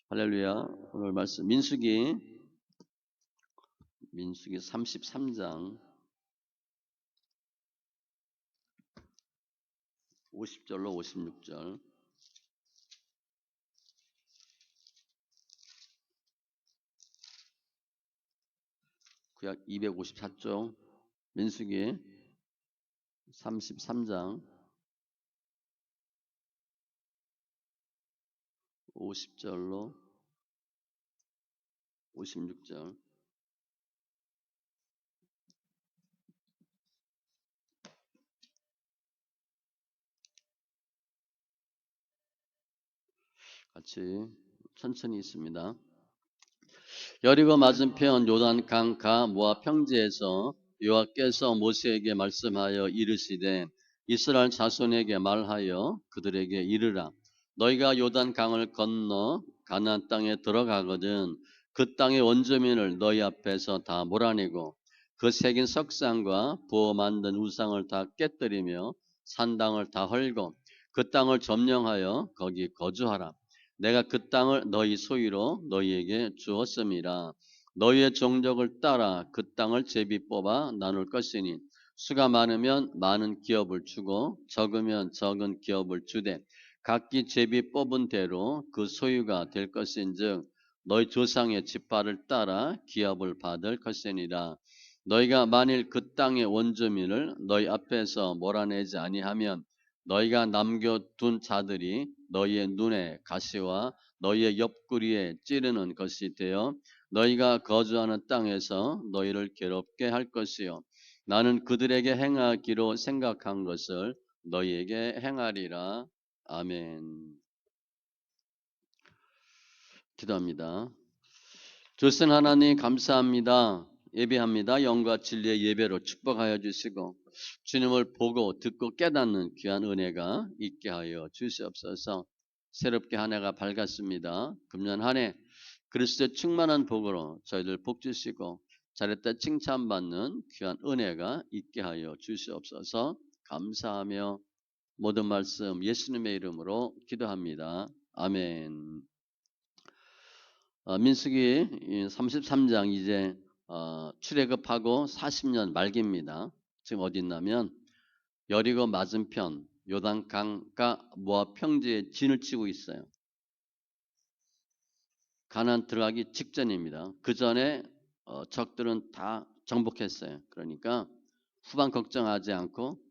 할렐루야. 오늘 말씀 민수기 33장 50절로 56절. 구약 254쪽 민수기 33장 50절로 56절. 같이 천천히 있습니다. 여리고 맞은편 요단 강가 모압 평지에서 여호와께서 모세에게 말씀하여 이르시되 이스라엘 자손에게 말하여 그들에게 이르라. 너희가 요단 강을 건너 가나안 땅에 들어가거든 그 땅의 원주민을 너희 앞에서 다 몰아내고 그 새긴 석상과 부어 만든 우상을 다 깨뜨리며 산당을 다 헐고 그 땅을 점령하여 거기 거주하라. 내가 그 땅을 너희 소유로 너희에게 주었음이라. 너희의 종족을 따라 그 땅을 제비 뽑아 나눌 것이니 수가 많으면 많은 기업을 주고 적으면 적은 기업을 주되 각기 제비 뽑은 대로 그 소유가 될 것인즉 너희 조상의 지파를 따라 기업을 받을 것이니라. 너희가 만일 그 땅의 원주민을 너희 앞에서 몰아내지 아니하면 너희가 남겨둔 자들이 너희의 눈에 가시와 너희의 옆구리에 찌르는 것이 되어 너희가 거주하는 땅에서 너희를 괴롭게 할 것이요 나는 그들에게 행하기로 생각한 것을 너희에게 행하리라. 아멘. 기도합니다. 주신 하나님 감사합니다. 예배합니다. 영과 진리의 예배로 축복하여 주시고 주님을 보고 듣고 깨닫는 귀한 은혜가 있게 하여 주시옵소서. 새롭게 한 해가 밝았습니다. 금년 한 해 그리스도의 충만한 복으로 저희들 복 주시고 잘했다 칭찬받는 귀한 은혜가 있게 하여 주시옵소서. 감사하며 모든 말씀 예수님의 이름으로 기도합니다. 아멘. 민수기 33장 이제 출애굽하고 40년 말기입니다. 지금 어디 있냐면 여리고 맞은편 요단강가 모압 평지에 진을 치고 있어요. 가나안 들어가기 직전입니다. 그 전에 적들은 다 정복했어요. 그러니까 후반 걱정하지 않고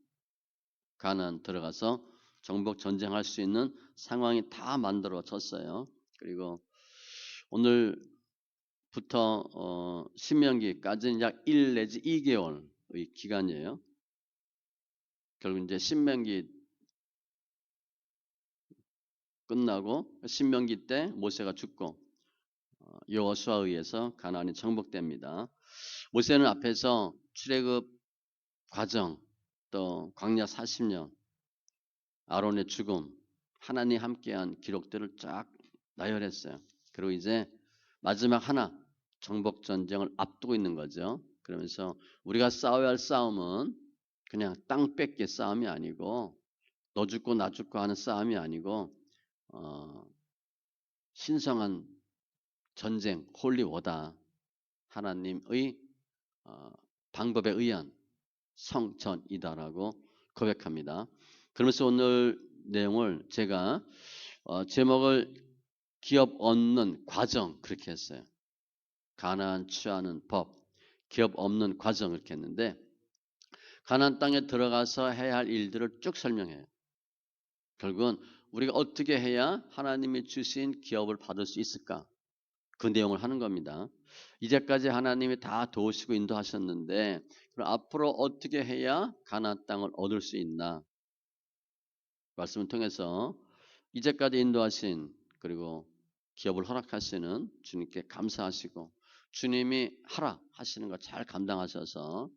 가나안 들어가서 정복 전쟁할 수 있는 상황이 다 만들어졌어요. 그리고 오늘부터 신명기까지는 약 1 내지 2개월의 기간이에요. 결국 이제 신명기 끝나고 신명기 때 모세가 죽고 여호수아에 의해서 가나안이 정복됩니다. 모세는 앞에서 출애굽 과정, 또 광야 40년, 아론의 죽음, 하나님 함께한 기록들을 쫙 나열했어요. 그리고 이제 마지막 하나 정복 전쟁을 앞두고 있는 거죠. 그러면서 우리가 싸워야 할 싸움은 그냥 땅 뺏기 싸움이 아니고 너 죽고 나 죽고 하는 싸움이 아니고 신성한 전쟁, 홀리워다 하나님의 방법에 의한 성전이다라고 고백합니다. 그러면서 오늘 내용을 제가 제목을 기업 얻는 과정 그렇게 했어요. 가나안 취하는 법, 기업 없는 과정 이렇게 했는데 가나안 땅에 들어가서 해야 할 일들을 쭉 설명해요. 결국은 우리가 어떻게 해야 하나님이 주신 기업을 받을 수 있을까? 그 내용을 하는 겁니다. 이제까지 하나님이 다 도우시고 인도하셨는데 그럼 앞으로 어떻게 해야 가나안 땅을 얻을 수 있나? 말씀을 통해서 이제까지 인도하신 그리고 기업을 허락하시는 주님께 감사하시고 주님이 하라 하시는 거 잘 감당하셔서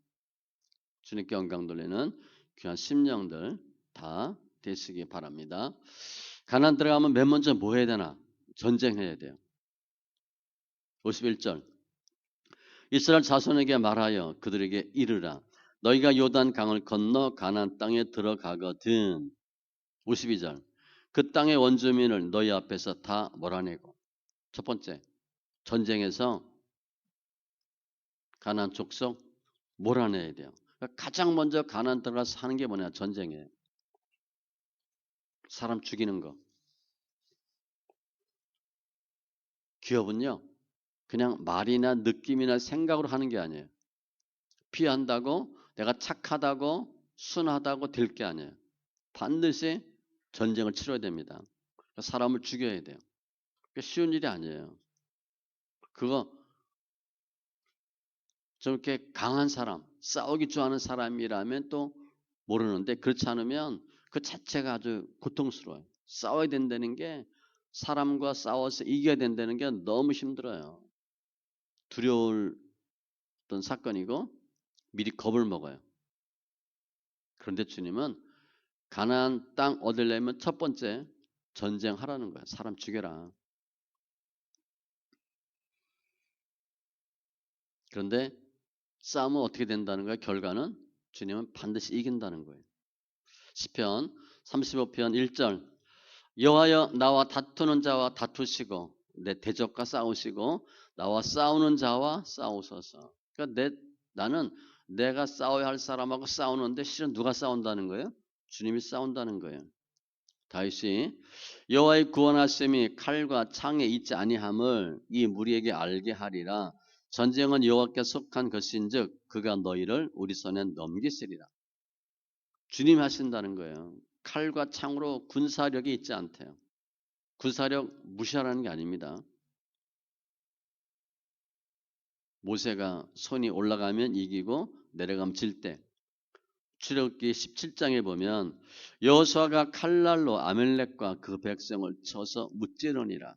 주님께 영광 돌리는 귀한 심령들 다 되시기 바랍니다. 가나안 들어가면 맨 먼저 뭐 해야 되나? 전쟁해야 돼요. 51절 이스라엘 자손에게 말하여 그들에게 이르라 너희가 요단 강을 건너 가나안 땅에 들어가거든 52절 그 땅의 원주민을 너희 앞에서 다 몰아내고 첫 번째, 전쟁에서 가나안 족속 몰아내야 돼요. 그러니까 가장 먼저 가나안 들어가서 하는 게 뭐냐? 전쟁이에요. 사람 죽이는 거. 기업은요, 그냥 말이나 느낌이나 생각으로 하는 게 아니에요. 피한다고 내가 착하다고 순하다고 될 게 아니에요. 반드시 전쟁을 치러야 됩니다. 사람을 죽여야 돼요. 쉬운 일이 아니에요. 그거 저렇게 강한 사람, 싸우기 좋아하는 사람이라면 또 모르는데 그렇지 않으면 그 자체가 아주 고통스러워요. 싸워야 된다는 게 사람과 싸워서 이겨야 된다는 게 너무 힘들어요. 두려울 어떤 사건이고 미리 겁을 먹어요. 그런데 주님은 가나안 땅 얻으려면 첫 번째 전쟁하라는 거예요. 사람 죽여라. 그런데 싸움은 어떻게 된다는 거예요? 결과는 주님은 반드시 이긴다는 거예요. 시편 35편 1절 여호와여 나와 다투는 자와 다투시고 내 대적과 싸우시고 나와 싸우는 자와 싸우소서. 그러니까 나는 내가 싸워야 할 사람하고 싸우는데 실은 누가 싸운다는 거예요? 주님이 싸운다는 거예요. 다윗이 여호와의 구원하심이 칼과 창에 있지 아니함을 이 무리에게 알게 하리라. 전쟁은 여호와께 속한 것인즉 그가 너희를 우리 손에 넘기시리라. 주님이 하신다는 거예요. 칼과 창으로 군사력이 있지 않대요. 군사력 무시하라는 게 아닙니다. 모세가 손이 올라가면 이기고 내려가면 질 때 출애굽기 17장에 보면 여호수아가 칼날로 아멜렉과 그 백성을 쳐서 무찌르니라.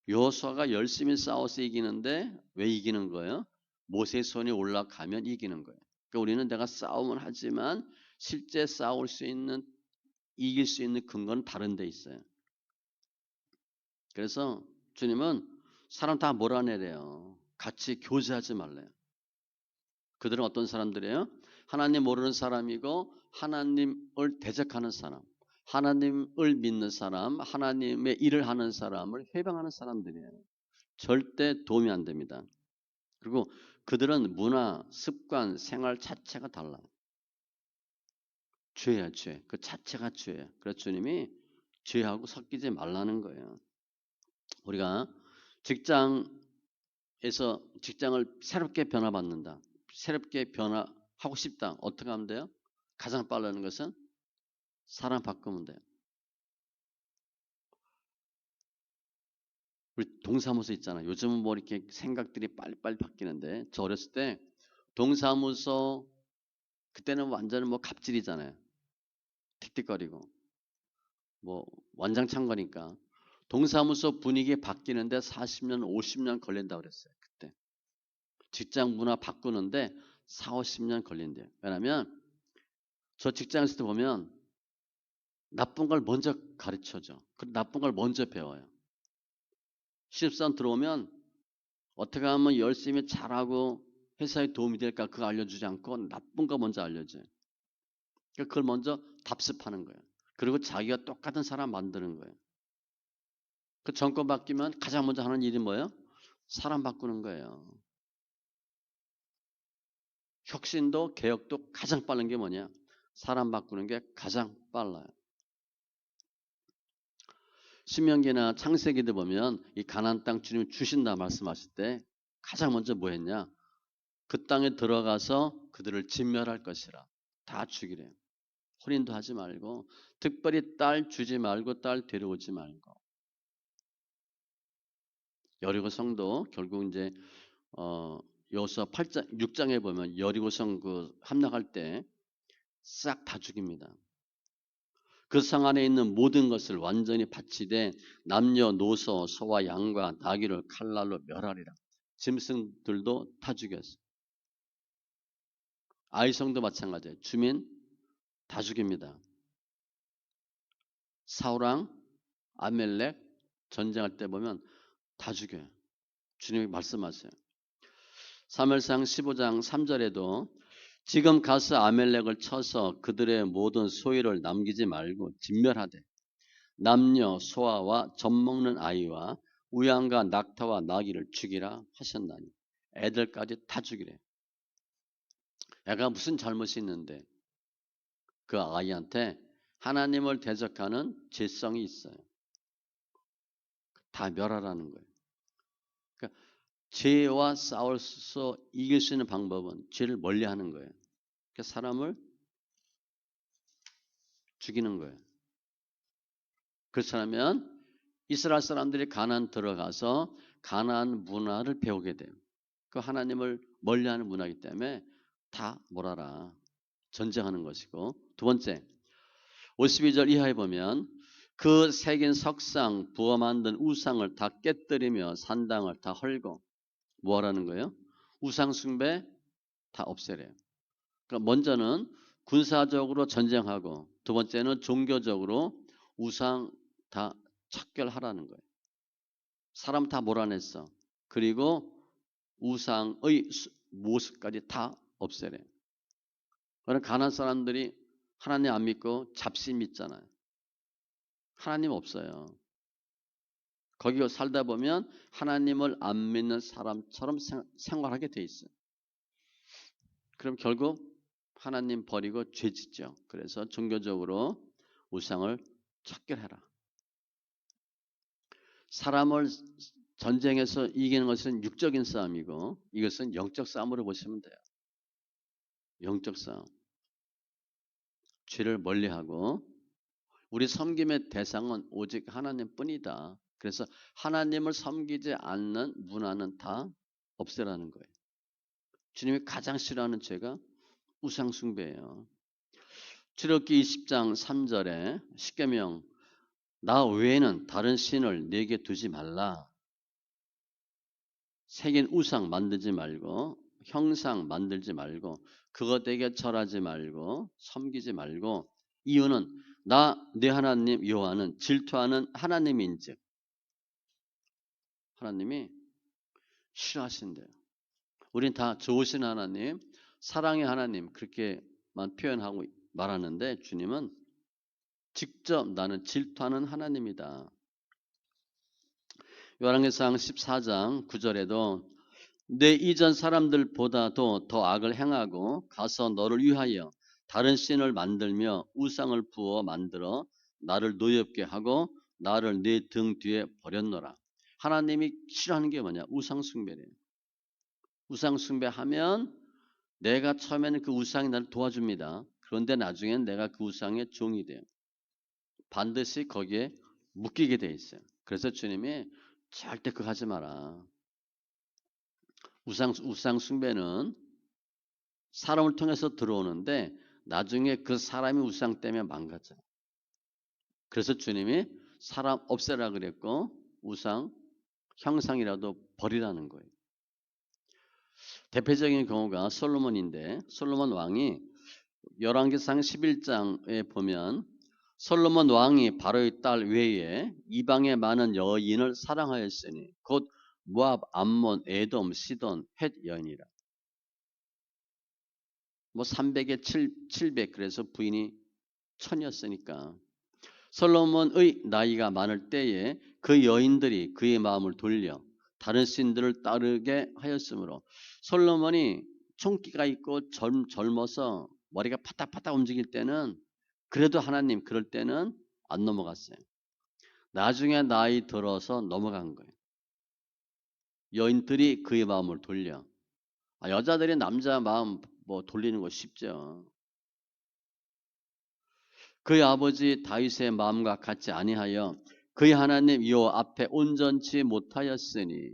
여호수아가 열심히 싸워서 이기는데 왜 이기는 거예요? 모세의 손이 올라가면 이기는 거예요. 그러니까 우리는 내가 싸움은 하지만 실제 싸울 수 있는 이길 수 있는 근거는 다른 데 있어요. 그래서 주님은 사람 다 몰아내래요. 같이 교제하지 말래요. 그들은 어떤 사람들이에요? 하나님 모르는 사람이고 하나님을 대적하는 사람, 하나님을 믿는 사람, 하나님의 일을 하는 사람을 회방하는 사람들이에요. 절대 도움이 안 됩니다. 그리고 그들은 문화, 습관, 생활 자체가 달라요. 죄야, 죄. 그 자체가 죄예요. 그래서 주님이 죄하고 섞이지 말라는 거예요. 우리가 직장에서 직장을 새롭게 변화받는다. 새롭게 변화하고 싶다. 어떻게 하면 돼요? 가장 빠르는 것은 사람 바꾸면 돼요. 우리 동사무소 있잖아요. 요즘은 뭐 이렇게 생각들이 빨리빨리 바뀌는데 저 어렸을 때 동사무소 그때는 완전히 뭐 갑질이잖아요. 틱틱거리고 뭐 완장창 거니까 동사무소 분위기 바뀌는데 40년, 50년 걸린다고 그랬어요. 그때 직장 문화 바꾸는데 4, 50년 걸린대요. 왜냐하면 저 직장에서 보면 나쁜 걸 먼저 가르쳐줘. 그 나쁜 걸 먼저 배워요. 신입사원 들어오면 어떻게 하면 열심히 잘하고 회사에 도움이 될까 그거 알려주지 않고 나쁜 거 먼저 알려줘요. 그러니까 그걸 먼저 답습하는 거예요. 그리고 자기가 똑같은 사람 만드는 거예요. 그 정권 바뀌면 가장 먼저 하는 일이 뭐예요? 사람 바꾸는 거예요. 혁신도 개혁도 가장 빠른 게 뭐냐? 사람 바꾸는 게 가장 빨라요. 신명기나 창세기들 보면 이 가나안 땅 주님이 주신다 말씀하실 때 가장 먼저 뭐 했냐? 그 땅에 들어가서 그들을 진멸할 것이라. 다 죽이래요. 혼인도 하지 말고 특별히 딸 주지 말고 딸 데려오지 말고. 여리고 성도 결국 이제 여호수아 8장 6장에 보면 여리고성 그 함락할 때 싹 다 죽입니다. 그 성 안에 있는 모든 것을 완전히 바치되 남녀노소 소와 양과 나귀를 칼날로 멸하리라. 짐승들도 다 죽였어요. 아이성도 마찬가지예요. 주민 다 죽입니다. 사울왕 아멜렉 전쟁할 때 보면 다 죽여요. 주님이 말씀하세요. 사무엘상 15장 3절에도 지금 가서 아멜렉을 쳐서 그들의 모든 소유를 남기지 말고 진멸하되 남녀 소아와 젖먹는 아이와 우양과 낙타와 나귀를 죽이라 하셨나니. 애들까지 다 죽이래. 애가 무슨 잘못이 있는데 그 아이한테 하나님을 대적하는 죄성이 있어요. 다 멸하라는 거예요. 그러니까 죄와 싸워서 이길 수 있는 방법은 죄를 멀리하는 거예요. 그러니까 사람을 죽이는 거예요. 그렇다면 이스라엘 사람들이 가나안 들어가서 가나안 문화를 배우게 돼요. 그 하나님을 멀리하는 문화이기 때문에 다 몰아라. 전쟁하는 것이고. 두 번째, 52절 이하에 보면 그 새긴 석상 부어 만든 우상을 다 깨뜨리며 산당을 다 헐고 뭐 하라는 거예요? 우상 숭배 다 없애래요. 그러니까 먼저는 군사적으로 전쟁하고 두 번째는 종교적으로 우상 다 척결하라는 거예요. 사람 다 몰아냈어. 그리고 우상의 모습까지 다 없애래. 그러나 가나안 사람들이 하나님 안 믿고 잡신 믿잖아요. 하나님 없어요. 거기 살다 보면 하나님을 안 믿는 사람처럼 생활하게 돼 있어요. 그럼 결국 하나님 버리고 죄 짓죠. 그래서 종교적으로 우상을 척결해라. 사람을 전쟁에서 이기는 것은 육적인 싸움이고 이것은 영적 싸움으로 보시면 돼요. 영적 싸움. 죄를 멀리하고 우리 섬김의 대상은 오직 하나님뿐이다. 그래서 하나님을 섬기지 않는 문화는 다 없애라는 거예요. 주님이 가장 싫어하는 죄가 우상 숭배예요. 출애굽기 20장 3절에 십계명 나 외에는 다른 신을 내게 두지 말라. 새긴 우상 만들지 말고 형상 만들지 말고 그것에게 절하지 말고 섬기지 말고 이유는 나 네 하나님 여호와는 질투하는 하나님인즉 하나님이 싫어하신대요. 우린 다 좋으신 하나님, 사랑의 하나님 그렇게만 표현하고 말하는데 주님은 직접 나는 질투하는 하나님이다. 요한계시록 14장 9절에도 내 이전 사람들보다도 더 악을 행하고 가서 너를 위하여 다른 신을 만들며 우상을 부어 만들어 나를 노엽게 하고 나를 내 등 뒤에 버렸노라. 하나님이 싫어하는 게 뭐냐? 우상 숭배래요. 우상 숭배하면 내가 처음에는 그 우상이 나를 도와줍니다. 그런데 나중엔 내가 그 우상의 종이 돼요. 반드시 거기에 묶이게 돼 있어요. 그래서 주님이 절대 그거 하지 마라. 우상 숭배는 사람을 통해서 들어오는데 나중에 그 사람이 우상 때문에 망가져요. 그래서 주님이 사람 없애라 그랬고 우상 형상이라도 버리라는 거예요. 대표적인 경우가 솔로몬인데 솔로몬 왕이 열왕기상 11장에 보면 솔로몬 왕이 바로의 딸 외에 이방의 많은 여인을 사랑하였으니 곧 모압, 암몬, 에돔, 시돈, 헷 여인이라. 뭐 300에 700 그래서 부인이 1000이었으니까 솔로몬의 나이가 많을 때에 그 여인들이 그의 마음을 돌려 다른 신들을 따르게 하였으므로 솔로몬이 총기가 있고 젊어서 머리가 파닥파닥 움직일 때는 그래도 하나님 그럴 때는 안 넘어갔어요. 나중에 나이 들어서 넘어간 거예요. 여인들이 그의 마음을 돌려. 여자들이 남자 마음 뭐 돌리는 거 쉽죠. 그의 아버지 다윗의 마음과 같지 아니하여 그의 하나님 여호와 앞에 온전치 못하였으니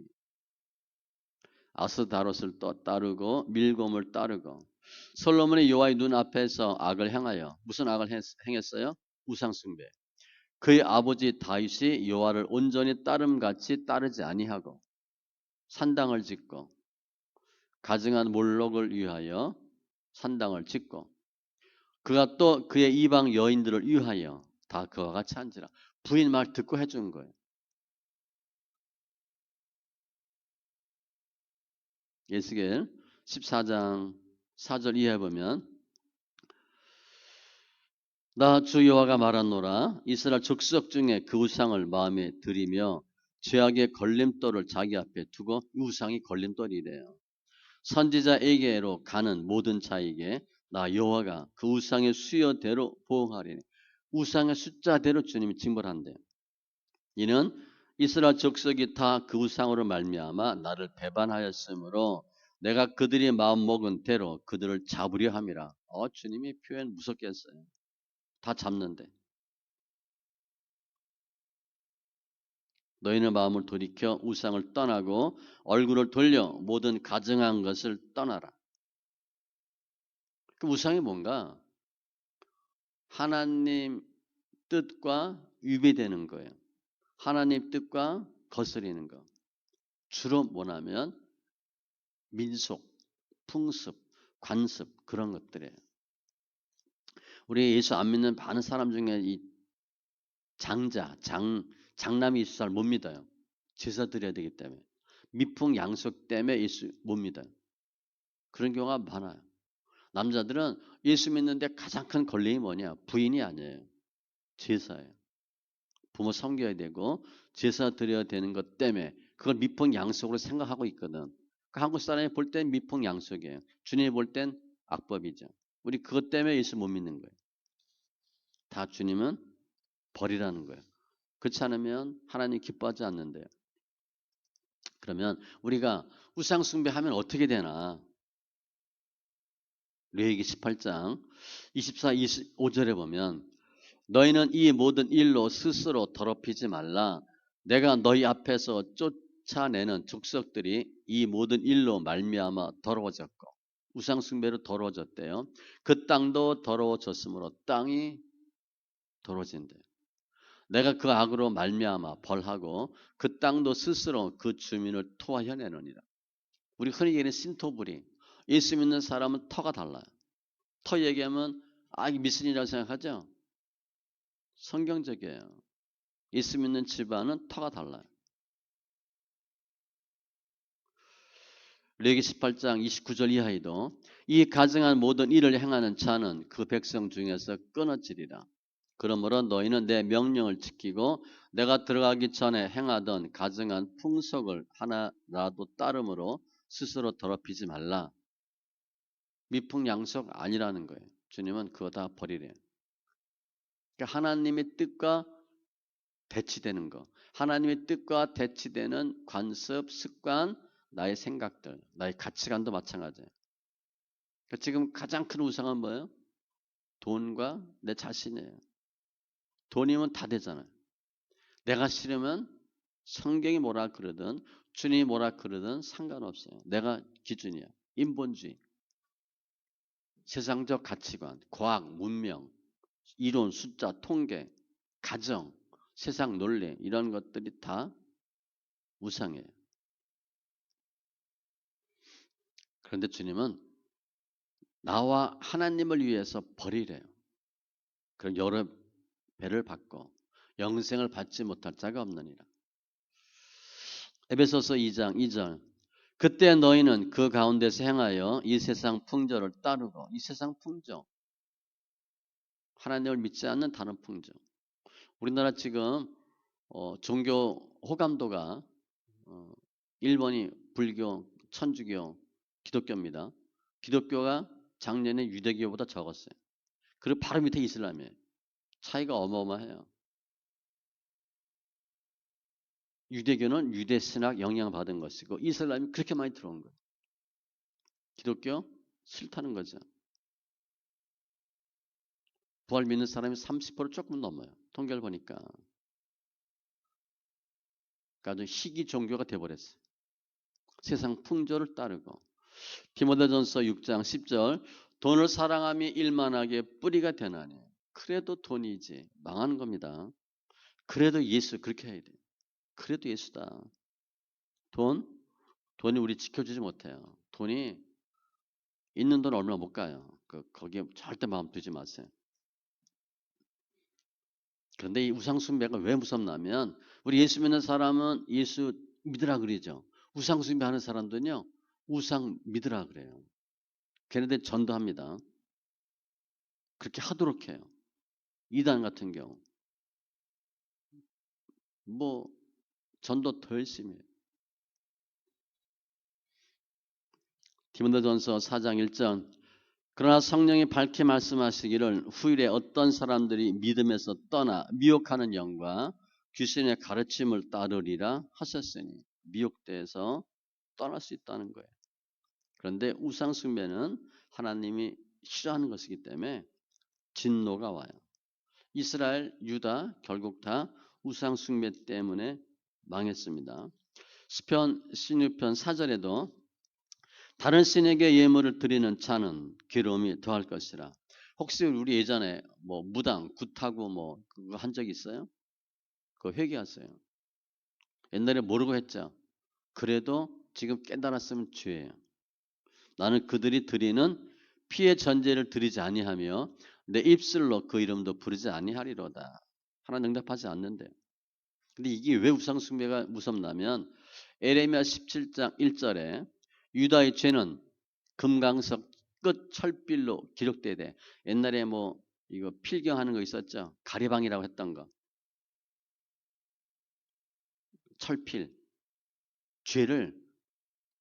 아스다롯을 또 따르고 밀곰을 따르고 솔로몬이 여호와의 눈 앞에서 악을 행하여 무슨 악을 행했어요? 우상 숭배. 그의 아버지 다윗이 여호와를 온전히 따름같이 따르지 아니하고 산당을 짓고 가증한 몰록을 위하여 산당을 짓고 그가 또 그의 이방 여인들을 위하여 다 그와 같이 한지라. 부인 말 듣고 해준 거예요. 에스겔 14장 4절 이하에 보면 나 주 여호와가 말하노라. 이스라엘 족속 중에 그 우상을 마음에 들이며 죄악의 걸림돌을 자기 앞에 두고, 이 우상이 걸림돌이래요. 선지자에게로 가는 모든 자에게 나 여호와가 그 우상의 수여대로 보응하리니, 우상의 숫자대로 주님이 징벌한대요. 이는 이스라엘 족속이 다 그 우상으로 말미암아 나를 배반하였으므로 내가 그들이 마음 먹은 대로 그들을 잡으려 함이라. 주님이 표현 무섭게 했어요. 다 잡는데. 너희는 마음을 돌이켜 우상을 떠나고 얼굴을 돌려 모든 가증한 것을 떠나라. 그 우상이 뭔가? 하나님 뜻과 위배되는 거예요. 하나님 뜻과 거스리는 거. 주로 뭐냐면 민속, 풍습, 관습, 그런 것들이에요. 우리 예수 안 믿는 많은 사람 중에 이 장남이 예수 잘 못 믿어요. 제사 드려야 되기 때문에. 미풍 양속 때문에 예수 못 믿어요. 그런 경우가 많아요. 남자들은 예수 믿는데 가장 큰 걸림이 뭐냐? 부인이 아니에요. 제사예요. 부모 섬겨야 되고 제사 드려야 되는 것 때문에 그걸 미풍양속으로 생각하고 있거든. 그러니까 한국 사람이 볼 땐 미풍양속이에요. 주님이 볼 땐 악법이죠. 우리 그것 때문에 예수 못 믿는 거예요. 다 주님은 벌이라는 거예요. 그렇지 않으면 하나님 기뻐하지 않는데요. 그러면 우리가 우상 숭배하면 어떻게 되나? 레위기 18장 24, 25절에 보면 너희는 이 모든 일로 스스로 더럽히지 말라. 내가 너희 앞에서 쫓아내는 족속들이 이 모든 일로 말미암아 더러워졌고, 우상 숭배로 더러워졌대요. 그 땅도 더러워졌으므로 땅이 더러워진대요. 내가 그 악으로 말미암아 벌하고 그 땅도 스스로 그 주민을 토하여내느니라. 우리 흔히 얘기하는 신토부리. 예수 믿는 사람은 터가 달라요. 터 얘기하면 이게 미신이라고 생각하죠? 성경적이에요. 예수 믿는 집안은 터가 달라요. 레위기 18장 29절 이하에도 이 가증한 모든 일을 행하는 자는 그 백성 중에서 끊어지리라. 그러므로 너희는 내 명령을 지키고 내가 들어가기 전에 행하던 가증한 풍속을 하나라도 따름으로 스스로 더럽히지 말라. 미풍양속 아니라는 거예요. 주님은 그거 다 버리래요. 그러니까 하나님의 뜻과 대치되는 거. 하나님의 뜻과 대치되는 관습, 습관, 나의 생각들, 나의 가치관도 마찬가지예요. 그러니까 지금 가장 큰 우상은 뭐예요? 돈과 내 자신이에요. 돈이면 다 되잖아요. 내가 싫으면 성경이 뭐라 그러든 주님이 뭐라 그러든 상관없어요. 내가 기준이야. 인본주의, 세상적 가치관, 과학, 문명, 이론, 숫자, 통계, 가정, 세상 논리 이런 것들이 다 우상이에요. 그런데 주님은 나와 하나님을 위해서 버리래요. 그럼 여러 배를 받고 영생을 받지 못할 자가 없느니라. 에베소서 2장 2절. 그때 너희는 그 가운데서 행하여 이 세상 풍조를 따르고, 이 세상 풍조, 하나님을 믿지 않는 다른 풍조. 우리나라 지금 종교 호감도가 1번이 불교, 천주교, 기독교입니다. 기독교가 작년에 유대교보다 적었어요. 그리고 바로 밑에 이슬람이에요. 차이가 어마어마해요. 유대교는 유대 신학 영향받은 것이고 이슬람이 그렇게 많이 들어온 거예요. 기독교 싫다는 거죠. 부활 믿는 사람이 30% 조금 넘어요. 통계를 보니까. 그러니까 아주 희귀 종교가 돼버렸어요. 세상 풍조를 따르고. 디모데전서 6장 10절. 돈을 사랑함이 일만하게 뿌리가 되나니. 그래도 돈이지. 망하는 겁니다. 그래도 예수 그렇게 해야 돼요. 그래도 예수다. 돈이 우리 지켜주지 못해요. 돈이 있는 돈 얼마 못 가요. 거기에 절대 마음 두지 마세요. 그런데 이 우상숭배가 왜 무섭냐면 우리 예수 믿는 사람은 예수 믿으라 그러죠. 우상숭배하는 사람들은요. 우상 믿으라 그래요. 걔네들 전도합니다. 그렇게 하도록 해요. 이단 같은 경우 뭐 전도 더 열심히 해요. 디모데전서 4장 1절 그러나 성령이 밝히 말씀하시기를 후일에 어떤 사람들이 믿음에서 떠나 미혹하는 영과 귀신의 가르침을 따르리라 하셨으니 미혹돼서 떠날 수 있다는 거예요. 그런데 우상 숭배는 하나님이 싫어하는 것이기 때문에 진노가 와요. 이스라엘, 유다 결국 다 우상 숭배 때문에 망했습니다. 시편 16편 4절에도 다른 신에게 예물을 드리는 자는 괴로움이 더할 것이라. 혹시 우리 예전에 뭐 무당, 굿하고 뭐 그거 한 적 있어요? 그거 회개하세요. 옛날에 모르고 했죠. 그래도 지금 깨달았으면 죄예요. 나는 그들이 드리는 피의 전제를 드리지 아니하며 내 입술로 그 이름도 부르지 아니하리로다. 하나님 응답하지 않는데. 근데 이게 왜 우상숭배가 무섭냐면 에레미야 17장 1절에 유다의 죄는 금강석 끝 철필로 기록되되 옛날에 뭐 이거 필경하는 거 있었죠. 가리방이라고 했던 거. 철필. 죄를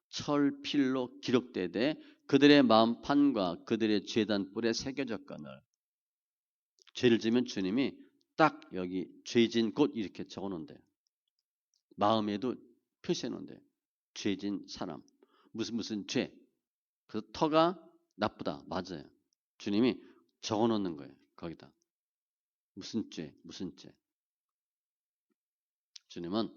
철필로 기록되되 그들의 마음판과 그들의 죄단 뿔에 새겨졌거늘. 죄를 지면 주님이 딱 여기 죄진 곳 이렇게 적어놓은대요. 마음에도 표시해놓은대요. 죄진 사람. 무슨 죄. 그래서 터가 나쁘다. 맞아요. 주님이 적어놓는 거예요. 거기다. 무슨 죄. 주님은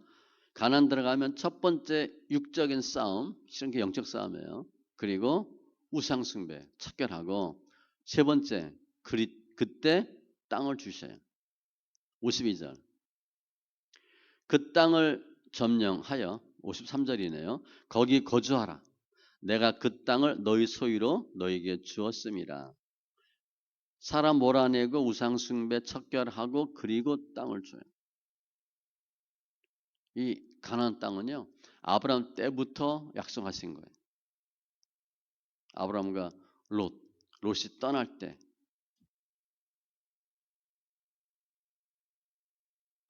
가나안 들어가면 첫 번째 육적인 싸움, 실은 게 영적 싸움이에요. 그리고 우상 숭배 척결하고 세 번째 그때 땅을 주셔요. 52절. 그 땅을 점령하여 53절이네요. 거기 거주하라. 내가 그 땅을 너희 소유로 너희에게 주었음이라. 사람 몰아내고 우상 숭배 척결하고 그리고 땅을 줘요. 이 가나안 땅은요. 아브라함 때부터 약속하신 거예요. 아브라함과 롯이 떠날 때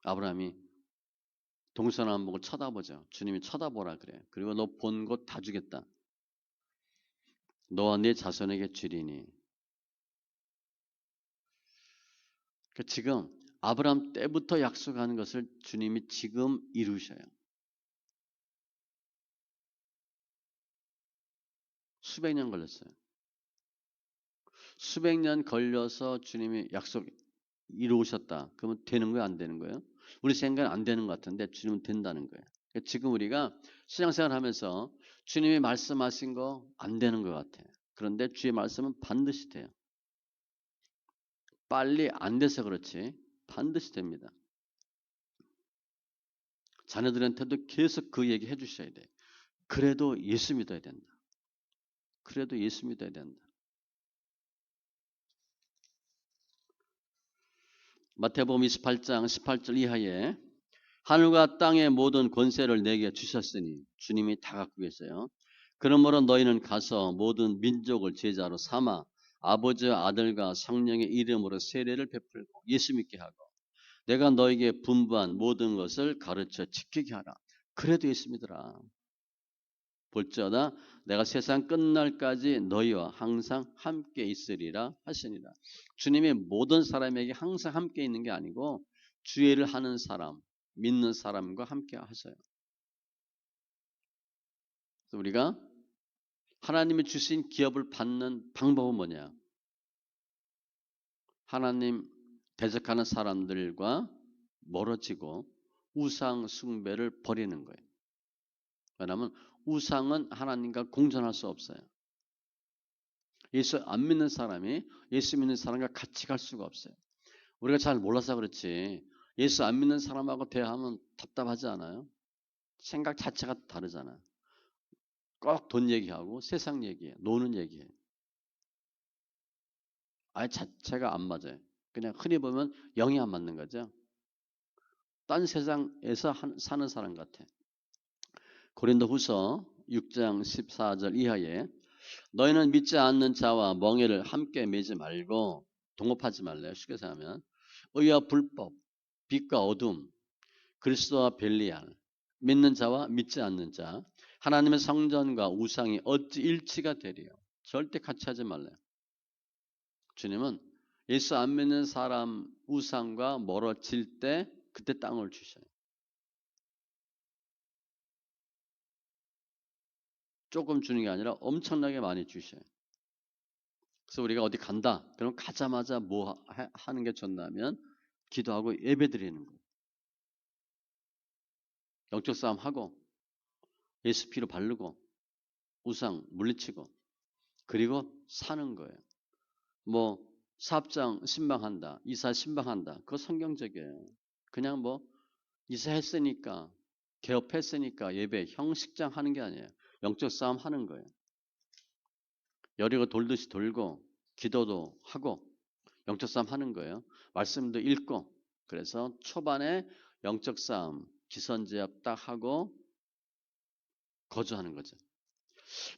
아브라함이 동서남북을 쳐다보죠. 주님이 쳐다보라 그래요. 그리고 너 본 곳 다 주겠다. 너와 네 자손에게 주리니. 그러니까 지금 아브라함 때부터 약속하는 것을 주님이 지금 이루셔요. 수백 년 걸렸어요. 수백 년 걸려서 주님이 약속 이루셨다. 그러면 되는 거예요? 안 되는 거예요? 우리 생각은 안 되는 것 같은데 주님은 된다는 거예요. 그러니까 지금 우리가 신앙생활 하면서 주님이 말씀하신 거 안 되는 것 같아요. 그런데 주의 말씀은 반드시 돼요. 빨리 안 돼서 그렇지 반드시 됩니다. 자녀들한테도 계속 그 얘기 해주셔야 돼요. 그래도 예수 믿어야 된다. 그래도 예수 믿어야 된다. 마태복음 28장 18절 이하에 하늘과 땅의 모든 권세를 내게 주셨으니 주님이 다 갖고 계세요. 그러므로 너희는 가서 모든 민족을 제자로 삼아 아버지와 아들과 성령의 이름으로 세례를 베풀고 예수 믿게 하고 내가 너에게 분부한 모든 것을 가르쳐 지키게 하라. 그래도 예수 믿으라. 볼지어다 내가 세상 끝날까지 너희와 항상 함께 있으리라 하시니라. 주님이 모든 사람에게 항상 함께 있는 게 아니고 주의를 하는 사람, 믿는 사람과 함께 하셔요. 그래서 우리가 하나님이 주신 기업을 받는 방법은 뭐냐? 하나님 대적하는 사람들과 멀어지고 우상 숭배를 버리는 거예요. 왜냐하면 우상은 하나님과 공존할 수 없어요. 예수 안 믿는 사람이 예수 믿는 사람과 같이 갈 수가 없어요. 우리가 잘 몰라서 그렇지 예수 안 믿는 사람하고 대화하면 답답하지 않아요? 생각 자체가 다르잖아. 꼭 돈 얘기하고 세상 얘기해, 노는 얘기해. 아예 자체가 안 맞아요. 그냥 흔히 보면 영이 안 맞는 거죠. 딴 세상에서 사는 사람 같아. 고린도후서 6장 14절 이하에 너희는 믿지 않는 자와 멍에를 함께 매지 말고 동업하지 말래요. 쉽게 생각하면 의와 불법, 빛과 어둠, 그리스도와 벨리알, 믿는 자와 믿지 않는 자, 하나님의 성전과 우상이 어찌 일치가 되리요? 절대 같이 하지 말래요. 주님은 예수 안 믿는 사람 우상과 멀어질 때 그때 땅을 주셔요. 조금 주는 게 아니라 엄청나게 많이 주셔요. 그래서 우리가 어디 간다. 그럼 가자마자 뭐 하는 게 좋냐면 기도하고 예배 드리는 거예요. 영적 싸움 하고 예수 피로 바르고 우상 물리치고 그리고 사는 거예요. 뭐 사업장 신방한다. 이사 신방한다. 그거 성경적이에요. 그냥 뭐 이사했으니까 개업했으니까 예배 형식장 하는 게 아니에요. 영적 싸움 하는 거예요. 여리고 돌듯이 돌고 기도도 하고 영적 싸움 하는 거예요. 말씀도 읽고 그래서 초반에 영적 싸움 기선제압 딱 하고 거주하는 거죠.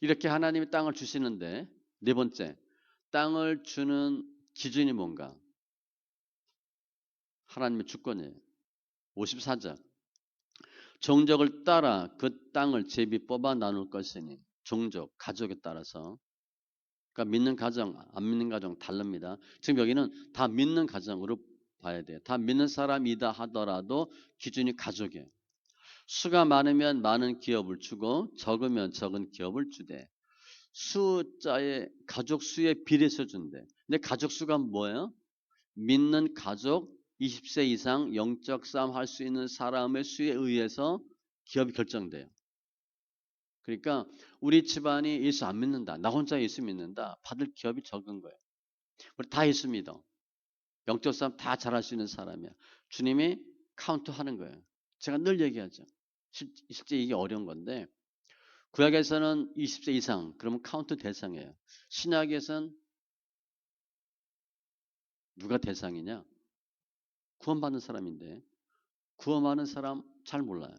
이렇게 하나님이 땅을 주시는데 네 번째 땅을 주는 기준이 뭔가? 하나님의 주권이에요. 54절 종족을 따라 그 땅을 제비 뽑아 나눌 것이니 종족, 가족에 따라서 그러니까 믿는 가정, 안 믿는 가정 다릅니다. 지금 여기는 다 믿는 가정으로 봐야 돼요. 다 믿는 사람이다 하더라도 기준이 가족이에요. 수가 많으면 많은 기업을 주고 적으면 적은 기업을 주되 숫자의 가족 수에 비례해서 준대. 근데 가족 수가 뭐예요? 믿는 가족 20세 이상 영적 싸움 할 수 있는 사람의 수에 의해서 기업이 결정돼요. 그러니까 우리 집안이 예수 안 믿는다. 나 혼자 예수 믿는다. 받을 기업이 적은 거예요. 우리 다 예수 믿어. 영적 싸움 다 잘할 수 있는 사람이야. 주님이 카운트하는 거예요. 제가 늘 얘기하죠. 실제 이게 어려운 건데 구약에서는 20세 이상 그러면 카운트 대상이에요. 신약에서는 누가 대상이냐? 구원받는 사람인데 구원받는 사람 잘 몰라요.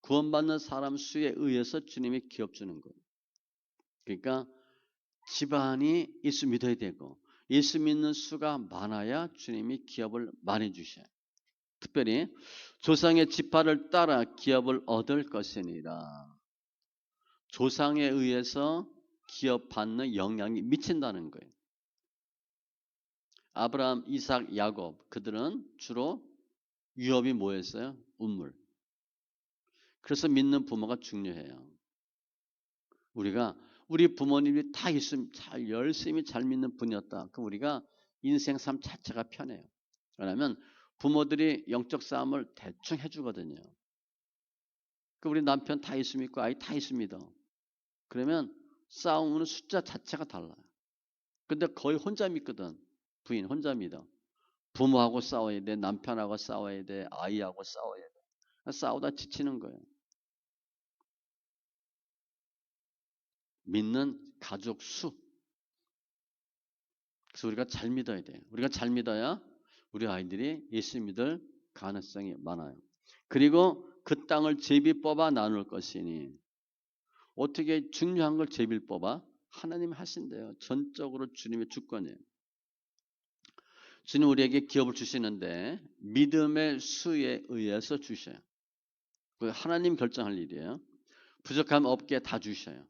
구원받는 사람 수에 의해서 주님이 기업 주는 거예요. 그러니까 집안이 예수 믿어야 되고 예수 믿는 수가 많아야 주님이 기업을 많이 주셔요. 특별히 조상의 지파를 따라 기업을 얻을 것이니라. 조상에 의해서 기업 받는 영향이 미친다는 거예요. 아브라함, 이삭, 야곱 그들은 주로 유업이 뭐였어요? 운물. 그래서 믿는 부모가 중요해요. 우리가 우리 부모님이 다 있으면 잘 열심히 잘 믿는 분이었다. 그럼 우리가 인생 삶 자체가 편해요. 왜냐하면 부모들이 영적 싸움을 대충 해주거든요. 그 우리 남편 다 예수 믿고 아이 다 예수 믿어. 그러면 싸우는 숫자 자체가 달라요. 근데 거의 혼자 믿거든. 부인 혼자 믿어. 부모하고 싸워야 돼. 남편하고 싸워야 돼. 아이하고 싸워야 돼. 싸우다 지치는 거예요. 믿는 가족 수. 그래서 우리가 잘 믿어야 돼요. 우리가 잘 믿어야 우리 아이들이 예수 믿을 가능성이 많아요. 그리고 그 땅을 제비 뽑아 나눌 것이니 어떻게 중요한 걸 제비를 뽑아? 하나님이 하신대요. 전적으로 주님의 주권이에요. 주님 우리에게 기업을 주시는데 믿음의 수에 의해서 주셔요. 하나님 결정할 일이에요. 부족함 없게 다 주셔요.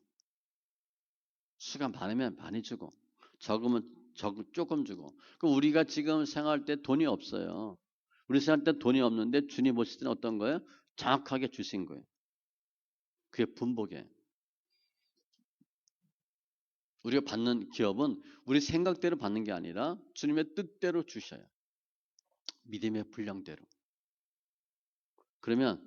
수가 많으면 많이 주고 적으면 조금 주고. 그럼 우리가 지금 생활할 때 돈이 없어요. 우리 생활할 때 돈이 없는데 주님 보실 때는 어떤 거예요? 정확하게 주신 거예요. 그게 분복이에요. 우리가 받는 기업은 우리 생각대로 받는 게 아니라 주님의 뜻대로 주셔요. 믿음의 분량대로. 그러면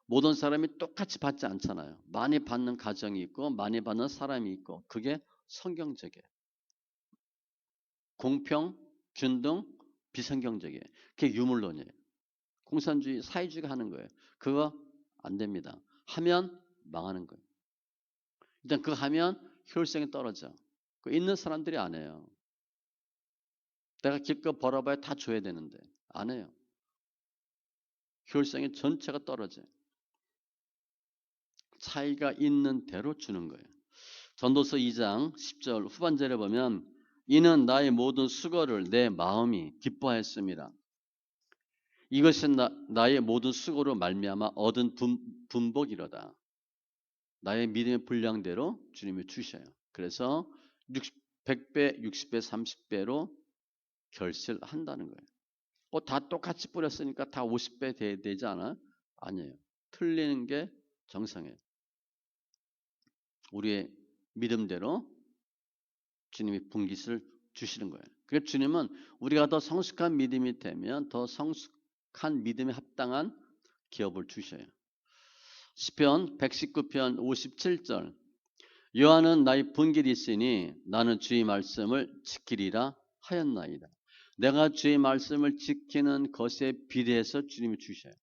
모든 사람이 똑같이 받지 않잖아요. 많이 받는 가정이 있고 많이 받는 사람이 있고 그게 성경적이에요. 공평, 균등, 비성경적이에요. 그게 유물론이에요. 공산주의, 사회주의가 하는 거예요. 그거 안 됩니다. 하면 망하는 거예요. 일단 그거 하면 효율성이 떨어져. 그 있는 사람들이 안 해요. 내가 기껏 벌어봐야 다 줘야 되는데 안 해요. 효율성이 전체가 떨어져요. 차이가 있는 대로 주는 거예요. 전도서 2장 10절 후반절에 보면 이는 나의 모든 수고를 내 마음이 기뻐하였습니다. 이것은 나의 모든 수고로 말미암아 얻은 분복이로다. 나의 믿음의 분량대로 주님이 주셔요. 그래서 100배, 60배, 30배로 결실을 한다는 거예요. 다 똑같이 뿌렸으니까 다 50배 되지 않아? 아니에요. 틀리는 게 정상이에요. 우리의 믿음대로 주님이 분깃을 주시는 거예요. 그래서 주님은 우리가 더 성숙한 믿음이 되면 더 성숙한 믿음에 합당한 기업을 주셔요. 시편 119편 57절 요한은 나의 분깃이 있으니 나는 주의 말씀을 지키리라 하였나이다. 내가 주의 말씀을 지키는 것에 비례해서 주님이 주셔요.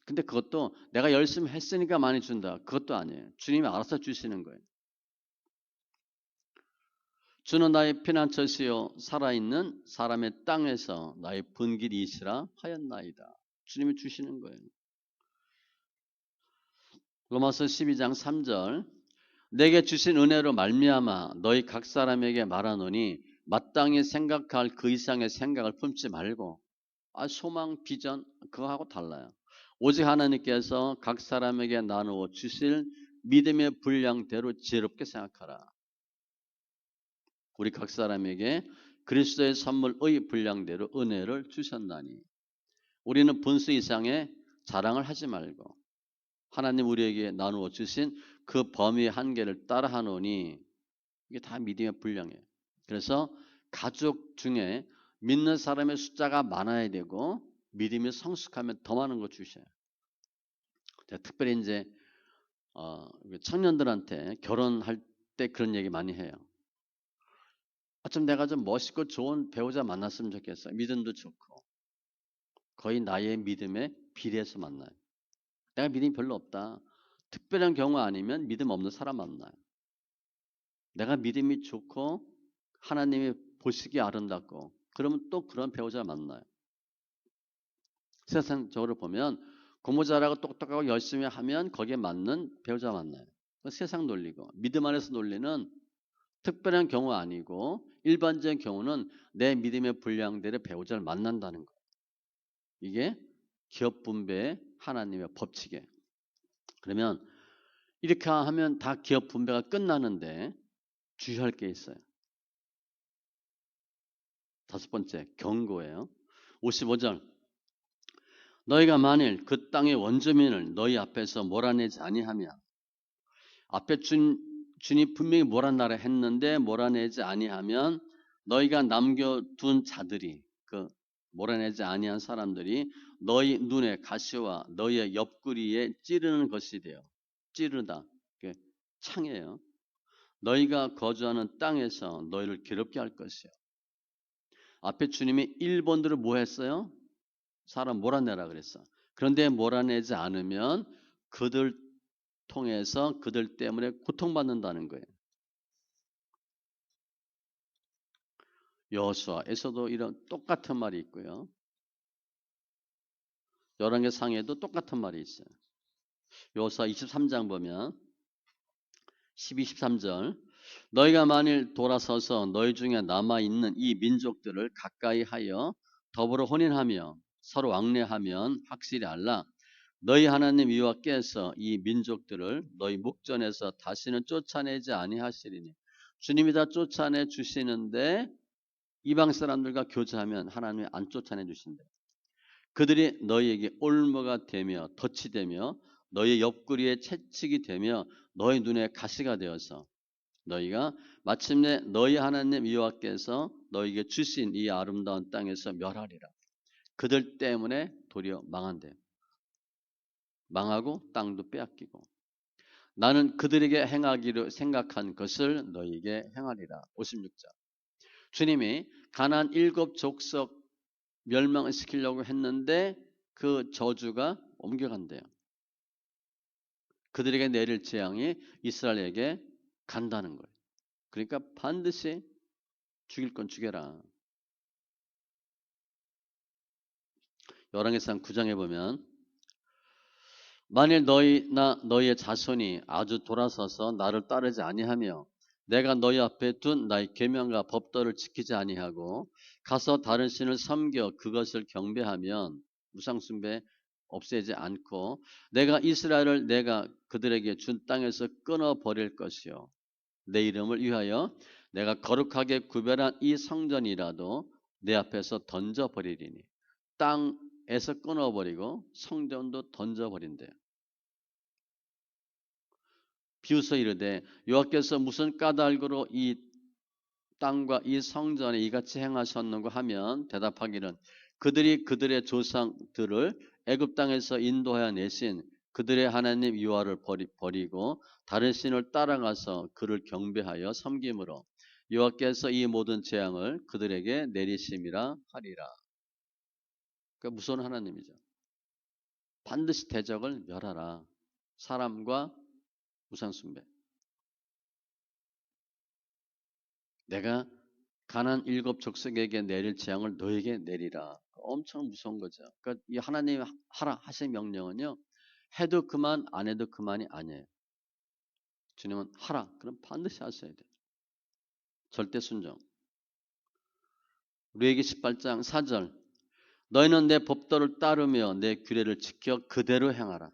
근데 그것도 내가 열심히 했으니까 많이 준다. 그것도 아니에요. 주님이 알아서 주시는 거예요. 주는 나의 피난처시요 살아있는 사람의 땅에서 나의 분깃이시라 하였나이다. 주님이 주시는 거예요. 로마서 12장 3절 내게 주신 은혜로 말미암아 너희 각 사람에게 말하노니 마땅히 생각할 그 이상의 생각을 품지 말고 소망, 비전 그거하고 달라요. 오직 하나님께서 각 사람에게 나누어 주실 믿음의 분량대로 지혜롭게 생각하라. 우리 각 사람에게 그리스도의 선물의 분량대로 은혜를 주셨나니 우리는 분수 이상의 자랑을 하지 말고 하나님 우리에게 나누어 주신 그 범위의 한계를 따라 하노니 이게 다 믿음의 분량이에요. 그래서 가족 중에 믿는 사람의 숫자가 많아야 되고 믿음이 성숙하면 더 많은 거 주셔요. 특별히 이제 청년들한테 결혼할 때 그런 얘기 많이 해요. 좀 내가 좀 멋있고 좋은 배우자 만났으면 좋겠어요. 믿음도 좋고 거의 나의 믿음에 비례해서 만나요. 내가 믿음이 별로 없다. 특별한 경우 아니면 믿음 없는 사람 만나요. 내가 믿음이 좋고 하나님이 보시기에 아름답고 그러면 또 그런 배우자 만나요. 세상적으로 보면 공부 잘하고 똑똑하고 열심히 하면 거기에 맞는 배우자 만나요. 세상 논리고 믿음 안에서 논리는 특별한 경우 아니고 일반적인 경우는 내 믿음의 분량대로 배우자를 만난다는 거예요. 이게 기업 분배의 하나님의 법칙이에요. 그러면 이렇게 하면 다 기업 분배가 끝나는데 주의할 게 있어요. 다섯 번째 경고예요. 55절 너희가 만일 그 땅의 원주민을 너희 앞에서 몰아내지 아니하면 앞에 주님 분명히 몰아내라 했는데 몰아내지 아니하면 너희가 남겨둔 자들이 그 몰아내지 아니한 사람들이 너희 눈에 가시와 너희의 옆구리에 찌르는 것이 돼요. 찌르다. 창이에요. 너희가 거주하는 땅에서 너희를 괴롭게 할 것이요. 앞에 주님이 1번으로 뭐 했어요? 사람 몰아내라 그랬어. 그런데 몰아내지 않으면 그들 통해서 그들 때문에 고통받는다는 거예요. 여호수아에서도 이런 똑같은 말이 있고요. 열왕기상에도 똑같은 말이 있어요. 여호수아 23장 보면 12, 13절 너희가 만일 돌아서서 너희 중에 남아있는 이 민족들을 가까이 하여 더불어 혼인하며 서로 왕래하면 확실히 알라. 너희 하나님 여호와께서 이 민족들을 너희 목전에서 다시는 쫓아내지 아니하시리니 주님이 다 쫓아내 주시는데 이방 사람들과 교제하면 하나님이 안 쫓아내 주신대. 그들이 너희에게 올무가 되며 덫이 되며 너희 옆구리에 채찍이 되며 너희 눈에 가시가 되어서 너희가 마침내 너희 하나님 여호와께서 너희에게 주신 이 아름다운 땅에서 멸하리라. 그들 때문에 도리어 망한대. 망하고 땅도 빼앗기고 나는 그들에게 행하기로 생각한 것을 너희에게 행하리라. 56절 주님이 가나안 7족속 멸망을 시키려고 했는데 그 저주가 옮겨간대요. 그들에게 내릴 재앙이 이스라엘에게 간다는 거예요. 그러니까 반드시 죽일 건 죽여라. 열왕기상 9장에 보면 만일 너희나 너희의 자손이 아주 돌아서서 나를 따르지 아니하며 내가 너희 앞에 둔 나의 계명과 법도를 지키지 아니하고 가서 다른 신을 섬겨 그것을 경배하면 우상 숭배 없애지 않고 내가 이스라엘을 내가 그들에게 준 땅에서 끊어 버릴 것이요 내 이름을 위하여 내가 거룩하게 구별한 이 성전이라도 내 앞에서 던져 버리리니 땅에서 끊어 버리고 성전도 던져 버린대요. 비웃어 이르되 여호와께서 무슨 까닭으로 이 땅과 이 성전에 이같이 행하셨는고 하면 대답하기는 그들이 그들의 조상들을 애굽 땅에서 인도하여 내신 그들의 하나님 여호와를 버리고 다른 신을 따라가서 그를 경배하여 섬김으로 여호와께서 이 모든 재앙을 그들에게 내리심이라 하리라. 그러니까 무서운 하나님이죠. 반드시 대적을 멸하라. 사람과 우상 숭배. 내가 가나안 7 족속에게 내릴 재앙을 너에게 내리라. 엄청 무서운 거죠. 그러니까 이 하나님 하라 하신 명령은요. 해도 그만 안 해도 그만이 아니에요. 주님은 하라. 그럼 반드시 하셔야 돼요. 절대 순종. 레위기 18장 4절 너희는 내 법도를 따르며 내 규례를 지켜 그대로 행하라.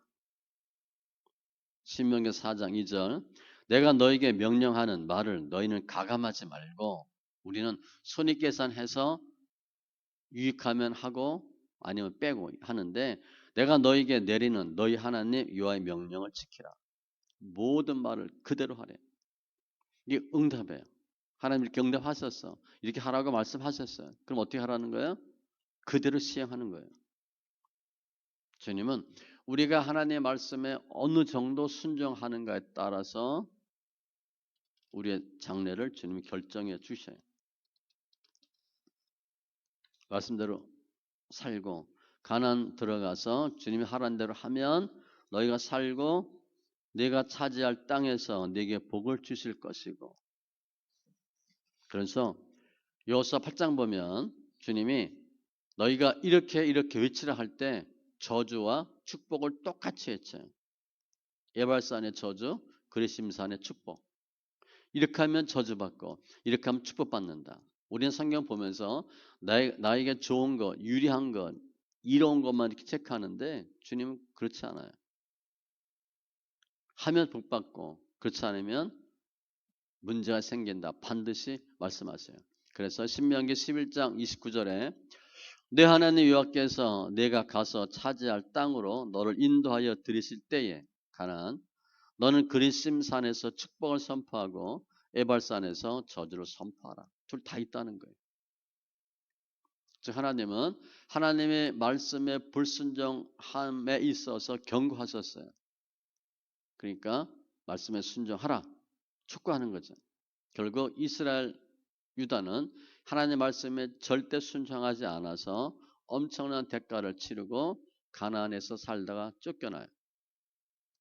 신명기 4장 2절 내가 너에게 명령하는 말을 너희는 가감하지 말고 우리는 손익계산해서 유익하면 하고 아니면 빼고 하는데 내가 너에게 내리는 너희 하나님 여호와의 명령을 지키라. 모든 말을 그대로 하래. 이게 응답이에요. 하나님 이렇게 응답하셨어. 이렇게 하라고 말씀하셨어요. 그럼 어떻게 하라는 거예요? 그대로 시행하는 거예요. 주님은 우리가 하나님의 말씀에 어느 정도 순종하는가에 따라서 우리의 장래를 주님이 결정해 주셔요. 말씀대로 살고 가나안 들어가서 주님이 하라는 대로 하면 너희가 살고 네가 차지할 땅에서 네게 복을 주실 것이고 그래서 여호수아 8장 보면 주님이 너희가 이렇게 외치라 할 때 저주와 축복을 똑같이 외쳐요. 에발산의 저주, 그리심산의 축복. 이렇게 하면 저주받고 이렇게 하면 축복받는다. 우리는 성경 보면서 나에게 좋은 것, 유리한 것, 이로운 것만 이렇게 체크하는데 주님은 그렇지 않아요. 하면 복받고 그렇지 않으면 문제가 생긴다. 반드시 말씀하세요. 그래서 신명기 11장 29절에 내 하나님 여호와께서 내가 가서 차지할 땅으로 너를 인도하여 들이실 때에 가나안 너는 그리심산에서 축복을 선포하고 에발산에서 저주를 선포하라. 둘 다 있다는 거예요. 즉 하나님은 하나님의 말씀에 불순종함에 있어서 경고하셨어요. 그러니까 말씀에 순종하라. 촉구하는 거죠. 결국 이스라엘 유다는 하나님의 말씀에 절대 순종하지 않아서 엄청난 대가를 치르고 가나안에서 살다가 쫓겨나요.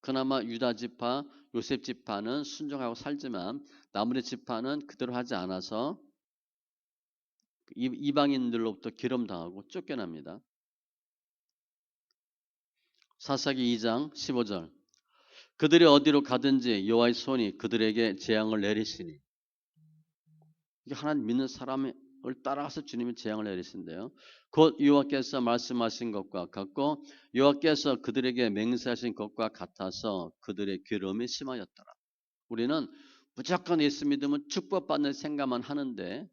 그나마 유다 지파, 요셉 지파는 순종하고 살지만 나머지 지파는 그대로 하지 않아서 이방인들로부터 기름당하고 쫓겨납니다. 사사기 2장 15절 그들이 어디로 가든지 여호와의 손이 그들에게 재앙을 내리시니 이게 하나님 믿는 사람을 따라가서 주님이 재앙을 내리신대요. 곧 여호와께서 말씀하신 것과 같고 여호와께서 그들에게 맹세하신 것과 같아서 그들의 괴로움이 심하였더라. 우리는 무조건 예수 믿으면 축복받는 생각만 하는데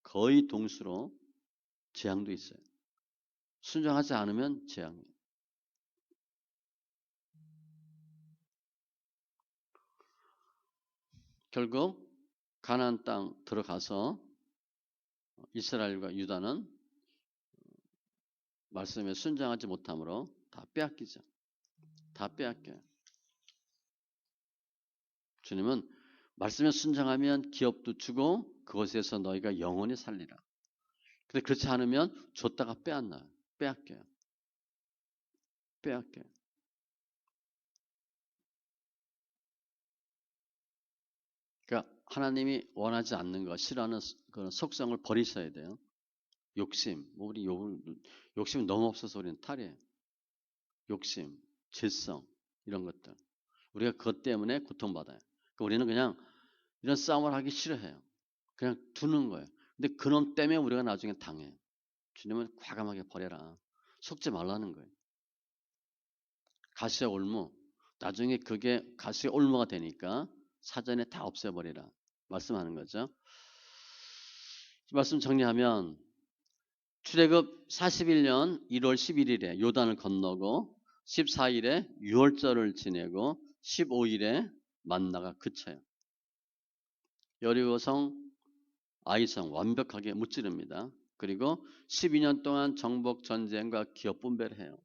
거의 동수로 재앙도 있어요. 순종하지 않으면 재앙이에요. 결국 가나안 땅 들어가서 이스라엘과 유다는 말씀에 순종하지 못함으로 다 빼앗기죠. 다 빼앗겨요. 주님은 말씀에 순종하면 기업도 주고 그것에서 너희가 영원히 살리라. 근데 그렇지 않으면 줬다가 빼앗나요. 빼앗겨요. 빼앗겨요. 그러니까 하나님이 원하지 않는 것, 싫어하는 그런 속성을 버리셔야 돼요. 욕심, 우리 욕심이 너무 없어서 우리는 탈이에요. 욕심, 질성 이런 것들. 우리가 그것 때문에 고통받아요. 그러니까 우리는 그냥 이런 싸움을 하기 싫어해요. 그냥 두는 거예요. 근데 그놈 때문에 우리가 나중에 당해요. 주님은 과감하게 버려라. 속지 말라는 거예요. 가시의 올무. 나중에 그게 가시의 올무가 되니까 사전에 다 없애버리라. 말씀하는 거죠. 말씀 정리하면 출애굽 41년 1월 11일에 요단을 건너고 14일에 유월절을 지내고 15일에 만나가 그쳐요. 여리고성 아이성 완벽하게 무찌릅니다. 그리고 12년 동안 정복 전쟁과 기업 분배를 해요.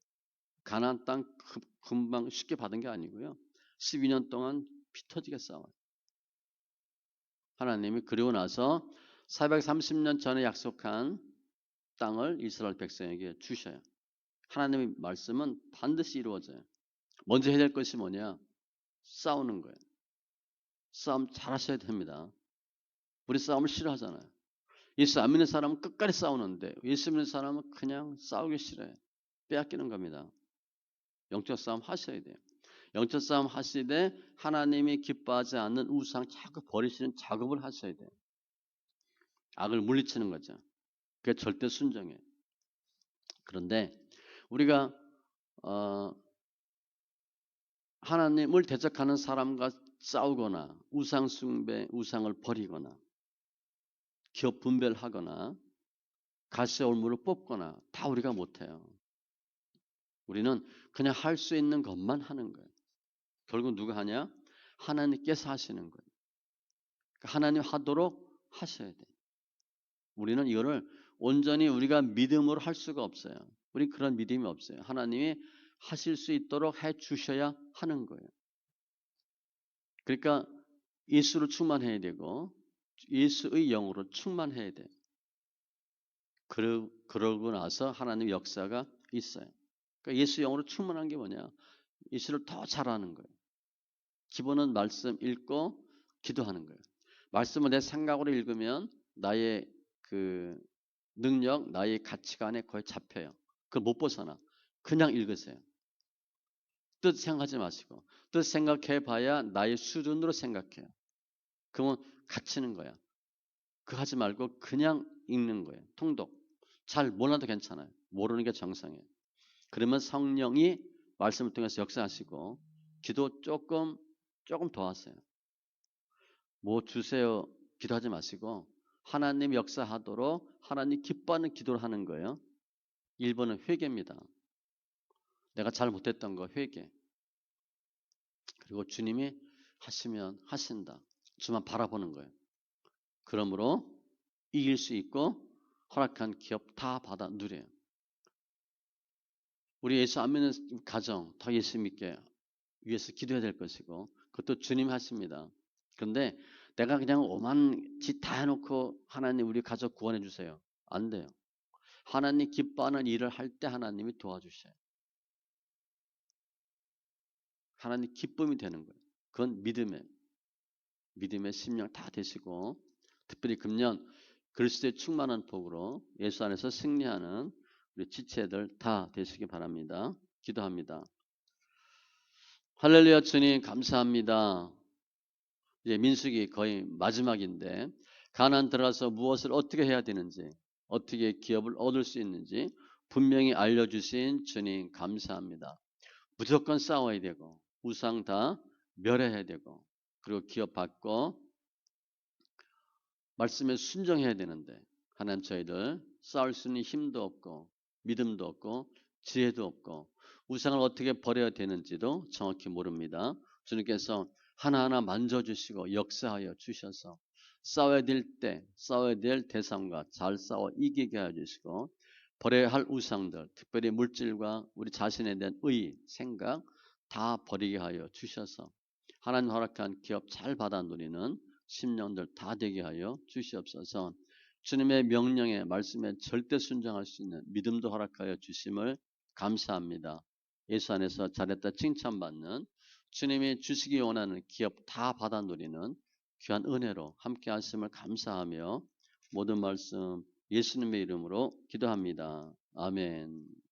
가나안 땅 금방 쉽게 받은 게 아니고요. 12년 동안 피 터지게 싸워요. 하나님이 그리고 나서 430년 전에 약속한 땅을 이스라엘 백성에게 주셔요. 하나님의 말씀은 반드시 이루어져요. 먼저 해야 될 것이 뭐냐? 싸우는 거예요. 싸움 잘하셔야 됩니다. 우리 싸움을 싫어하잖아요. 예수 안 믿는 사람은 끝까지 싸우는데 예수 믿는 사람은 그냥 싸우기 싫어요. 빼앗기는 겁니다. 영적 싸움 하셔야 돼요. 영적 싸움 하시되 하나님이 기뻐하지 않는 우상 자꾸 버리시는 작업을 하셔야 돼요. 악을 물리치는 거죠. 그게 절대 순종이에요. 그런데 우리가 하나님을 대적하는 사람과 싸우거나 우상 숭배, 우상을 버리거나 기업 분배를 하거나 가시의 올무를 뽑거나 다 우리가 못해요. 우리는 그냥 할 수 있는 것만 하는 거예요. 결국 누가 하냐? 하나님께서 하시는 거예요. 그러니까 하나님 하도록 하셔야 돼요. 우리는 이거를 온전히 우리가 믿음으로 할 수가 없어요. 우리 그런 믿음이 없어요. 하나님이 하실 수 있도록 해 주셔야 하는 거예요. 그러니까 예수로 충만해야 되고 예수의 영으로 충만해야 돼요. 그러고 나서 하나님의 역사가 있어요. 그러니까 예수 영으로 충만한 게 뭐냐? 예수를 더 잘하는 거예요. 기본은 말씀 읽고 기도하는 거예요. 말씀을 내 생각으로 읽으면 나의 그 능력, 나의 가치관에 거의 잡혀요. 그걸 못 벗어나. 그냥 읽으세요. 뜻 생각하지 마시고. 뜻 생각해 봐야 나의 수준으로 생각해요. 그러면 갇히는 거야. 그거 하지 말고 그냥 읽는 거예요. 통독. 잘 몰라도 괜찮아요. 모르는 게 정상이에요. 그러면 성령이 말씀을 통해서 역사하시고 기도 조금 더 하세요. 뭐 주세요 기도하지 마시고 하나님 역사하도록 하나님 기뻐하는 기도를 하는 거예요. 1번은 회개입니다. 내가 잘 못했던 거 회개. 그리고 주님이 하시면 하신다. 주만 바라보는 거예요. 그러므로 이길 수 있고 허락한 기업 다 받아 누려요. 우리 예수 안 믿는 가정 더 예수 믿게 위해서 기도해야 될 것이고 그것도 주님 하십니다. 그런데 내가 그냥 오만 짓 다 해놓고 하나님 우리 가족 구원해 주세요. 안 돼요. 하나님 기뻐하는 일을 할 때 하나님이 도와주셔요. 하나님 기쁨이 되는 거예요. 그건 믿음의 심령 다 되시고 특별히 금년 그리스도의 충만한 복으로 예수 안에서 승리하는 우리 지체들 다 되시기 바랍니다. 기도합니다. 할렐루야 주님 감사합니다. 이제 민수기 거의 마지막인데 가나안 들어가서 무엇을 어떻게 해야 되는지 어떻게 기업을 얻을 수 있는지 분명히 알려주신 주님 감사합니다. 무조건 싸워야 되고 우상 다 멸해야 되고 그리고 기업 받고 말씀에 순종해야 되는데 하나님 저희들 싸울 수 있는 힘도 없고 믿음도 없고 지혜도 없고 우상을 어떻게 버려야 되는지도 정확히 모릅니다. 주님께서 하나하나 만져주시고 역사하여 주셔서 싸워야 될 때 싸워야 될 대상과 잘 싸워 이기게 해주시고 버려야 할 우상들 특별히 물질과 우리 자신에 대한 의, 생각 다 버리게 하여 주셔서 하나님 허락한 기업 잘 받아 누리는 심령들 다 되게 하여 주시옵소서. 주님의 명령에 말씀에 절대 순종할 수 있는 믿음도 허락하여 주심을 감사합니다. 예수 안에서 잘했다 칭찬받는 주님이 주시기 원하는 기업 다 받아 누리는 귀한 은혜로 함께 하심을 감사하며 모든 말씀 예수님의 이름으로 기도합니다. 아멘.